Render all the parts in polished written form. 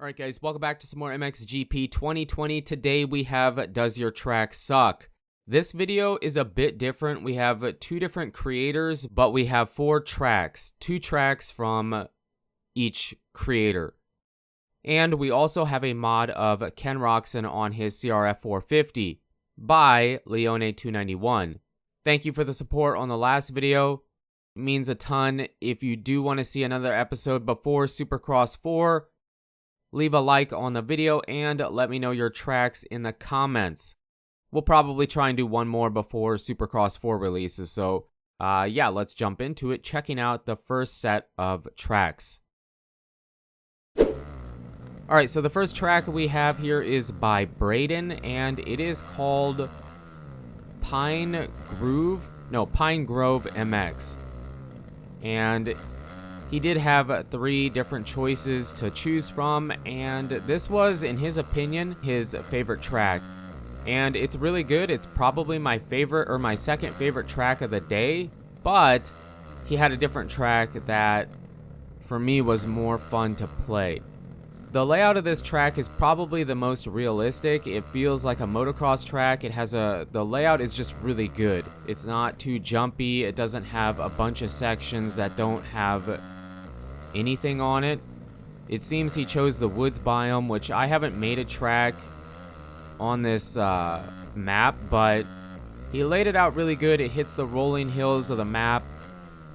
Alright guys, welcome back to some more MXGP 2020. Today we have Does Your Track Suck? This video is a bit different. We have two different creators, but we have 4 tracks. 2 tracks from each creator. And we also have a mod of Ken Roczen on his CRF450 by Leone291. Thank you for the support on the last video. It means a ton. If you do want to see another episode before Supercross 4, leave a like on the video and let me know your tracks in the comments. We'll probably try and do one more before Supercross 4 releases. So yeah, let's jump into it, checking out the first set of tracks. Alright, so the first track we have here is by Braden, and it is called Pine Grove MX. And he did have 3 different choices to choose from, and this was, in his opinion, his favorite track. And it's really good. It's probably my favorite, or my second favorite track of the day, but he had a different track that, for me, was more fun to play. The layout of this track is probably the most realistic. It feels like a motocross track. The layout is just really good. It's not too jumpy. It doesn't have a bunch of sections that don't have anything on it. It seems he chose the woods biome, which I haven't made a track on this map, but he laid it out really good. It hits the rolling hills of the map.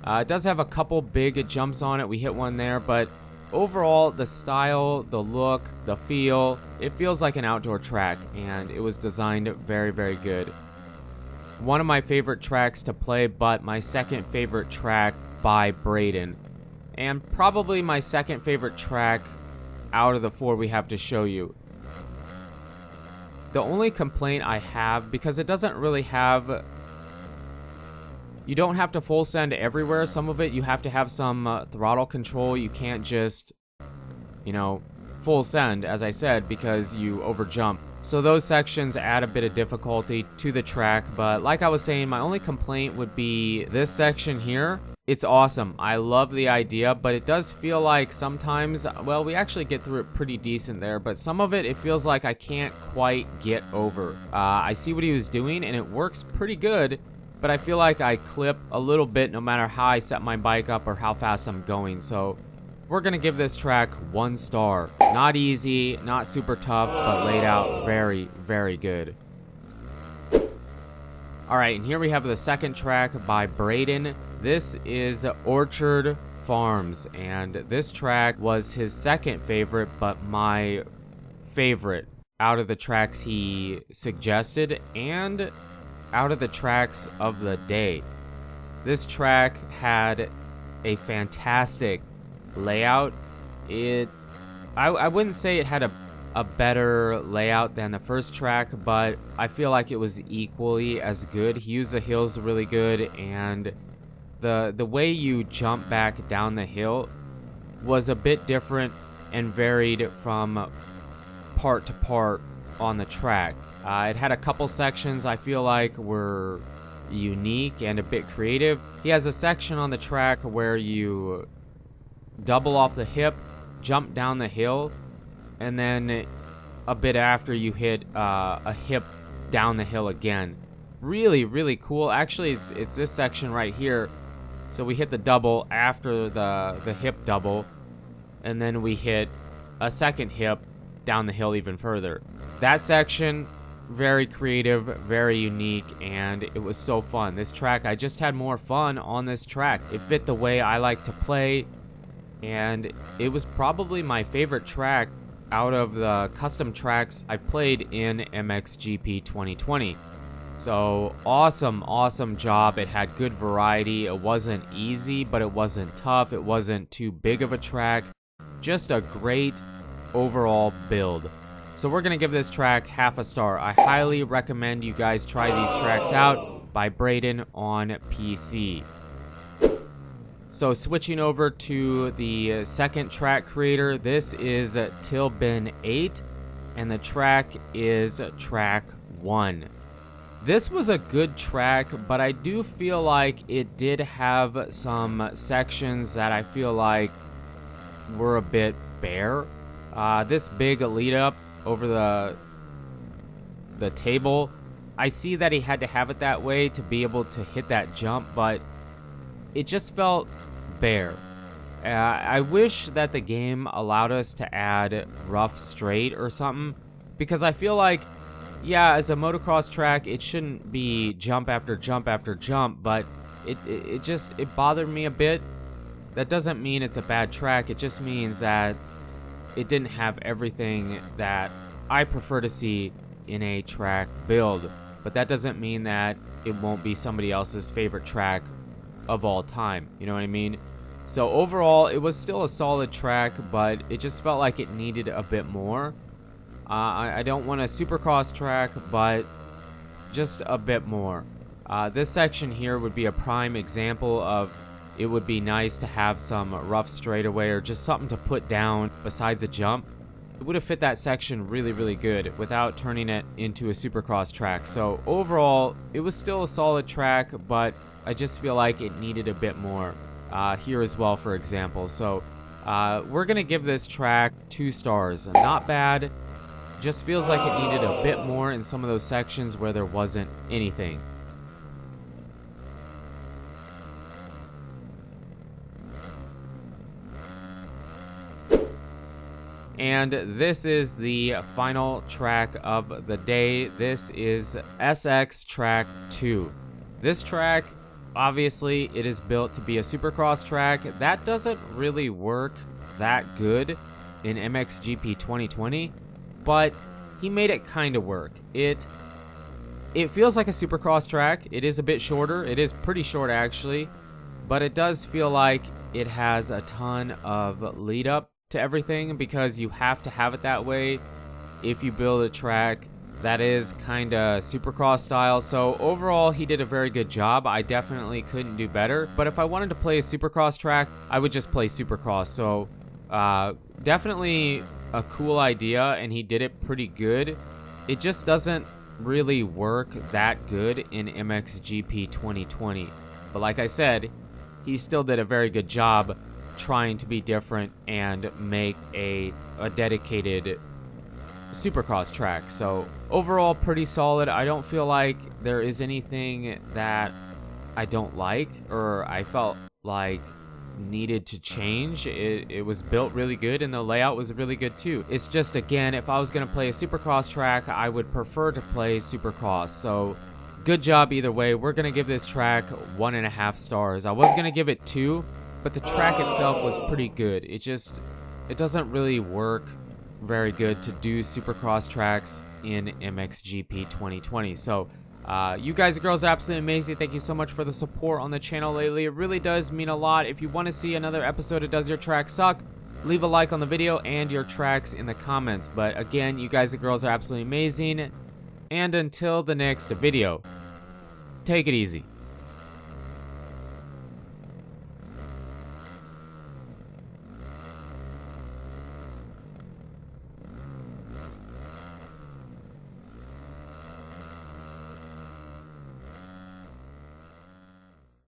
It does have a couple big jumps on it. We hit one there, but overall, the style, the look, the feel, it feels like an outdoor track, and it was designed very, very good. One of my favorite tracks to play, but my second favorite track by Braden. And probably my second favorite track out of the 4 we have to show you. The only complaint I have, because it doesn't really have... You don't have to full send everywhere. Some of it you have to have some throttle control. You can't just, full send, as I said, because you overjump. So those sections add a bit of difficulty to the track. But like I was saying, my only complaint would be this section here. It's awesome. I love the idea, but it does feel like sometimes, well, we actually get through it pretty decent there, but some of it feels like I can't quite get over. I see what he was doing, and it works pretty good. But I feel like I clip a little bit no matter how I set my bike up or how fast I'm going. So we're going to give this track 1 star. Not easy, not super tough, but laid out very, very good. Alright, and here we have the second track by Braden. This is Orchard Farms. And this track was his second favorite, but my favorite out of the tracks he suggested and out of the tracks of the day. This track had a fantastic layout. I wouldn't say it had a better layout than the first track, but I feel like it was equally as good. He used the hills really good, and the way you jump back down the hill was a bit different and varied from part to part on the track. It had a couple sections I feel like were unique and a bit creative. He has a section on the track where you double off the hip, jump down the hill, and then a bit after you hit a hip down the hill again. Really, really cool. Actually, it's this section right here. So we hit the double after the hip double, and then we hit a second hip down the hill even further. That section, very creative, very unique, and it was so fun. This track, I just had more fun on this track. It fit the way I like to play, and it was probably my favorite track out of the custom tracks I've played in MXGP 2020. So awesome, awesome job. It had good variety. It wasn't easy, but it wasn't tough. It wasn't too big of a track. Just a great overall build. So we're going to give this track half a star. I highly recommend you guys try these tracks out by Braden on PC. So switching over to the second track creator, this is Tilbin8, and the track is track 1. This was a good track, but I do feel like it did have some sections that I feel like were a bit bare. This big lead up over the table, I see that he had to have it that way to be able to hit that jump, but it just felt bare. I wish that the game allowed us to add rough straight or something, because I feel like, yeah, as a motocross track, it shouldn't be jump after jump after jump, but it bothered me a bit. That doesn't mean it's a bad track. It just means that it didn't have everything that I prefer to see in a track build. But that doesn't mean that it won't be somebody else's favorite track of all time. You know what I mean? So overall, it was still a solid track, but it just felt like it needed a bit more. I don't want a supercross track, but just a bit more. This section here would be a prime example of it would be nice to have some rough straightaway or just something to put down besides a jump. It would have fit that section really, really good without turning it into a supercross track. So overall, it was still a solid track, but I just feel like it needed a bit more here as well, for example. So we're going to give this track 2 stars. Not bad. Just feels like it needed a bit more in some of those sections where there wasn't anything. And this is the final track of the day. This is SX Track 2. This track, obviously, it is built to be a supercross track. That doesn't really work that good in MXGP 2020, but he made it kind of work. It feels like a supercross track. It is a bit shorter. It is pretty short, actually, but it does feel like it has a ton of lead up to everything, because you have to have it that way if you build a track that is kind of supercross style. So overall, he did a very good job. I definitely couldn't do better, but if I wanted to play a supercross track, I would just play supercross. So definitely a cool idea, and he did it pretty good. It just doesn't really work that good in MXGP 2020, but like I said, he still did a very good job trying to be different and make a dedicated supercross track. So overall, pretty solid. I don't feel like there is anything that I don't like or I felt like needed to change. It was built really good, and the layout was really good too. It's just, again, if I was going to play a supercross track, I would prefer to play supercross. So good job either way. We're going to give this track 1.5 stars. I was going to give it 2, but the track itself was pretty good. It doesn't really work very good to do supercross tracks in MXGP 2020. So you guys and girls are absolutely amazing. Thank you so much for the support on the channel lately. It really does mean a lot. If you want to see another episode of Does Your Track Suck, leave a like on the video and your tracks in the comments. But again, you guys and girls are absolutely amazing. And until the next video, take it easy.